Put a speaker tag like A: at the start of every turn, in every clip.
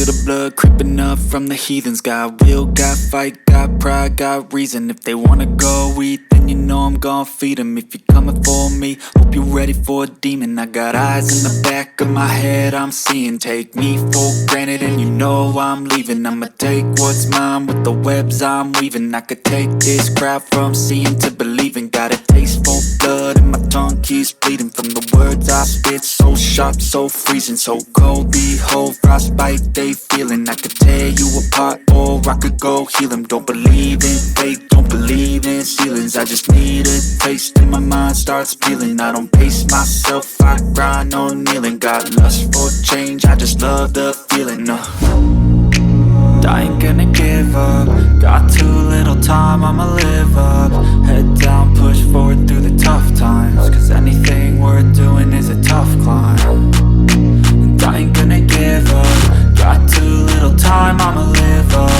A: feel the blood creeping up from the heathens. Got will, got fight, got pride, got reason. If they wanna go eat, then you know I'm gon' feed them. If you're coming for me, hope you're ready for a demon. I got eyes in the back of my head, I'm seeing. Take me for granted and you know I'm leaving. I'ma take what's mine with the webs I'm weaving. I could take this crowd from seeing to believing. Got a taste for blood and my tongue keeps bleeding from the words I spit. So sharp, so freezing, so cold. Behold, frostbite they feeling. I could tear you apart or I could go heal them. Don't believe in fate, don't believe in ceilings. I just need a taste and my mind starts peeling. I don't pace myself, I grind on kneeling. Got lust for change, I just love the feeling. I ain't gonna give up. Got too little time, I'ma live up. Head down, push forward through the tough times. Cause anything worth doing is a tough climb. And I ain't gonna give up. Got too little time, I'ma live up.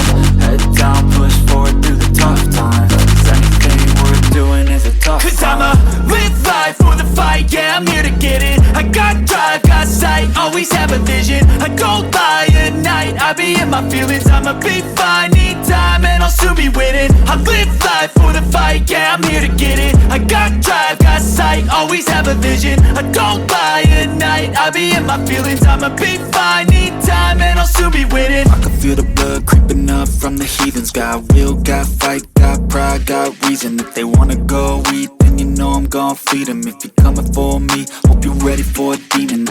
A: Head down, push forward through the tough times. Cause anything worth doing is a tough climb. Cause I'ma live life for the fight, yeah, I'm here to get it. I got drive, got sight, always have a vision. I don't lie at night, I be in my feelings. I'ma be fine, need time and I'll soon be winning. I live life for the fight, yeah, I'm here to get it. I got drive, got sight, always have a vision. I don't lie at night, I be in my feelings. I'ma be fine, need time and I'll soon be winning. I can feel the blood creeping up from the heathens. Got will, got fight, got pride, got reason. If they wanna go eat, then you know I'm gon' feed them. If you're coming for me, hope you're ready for a demon.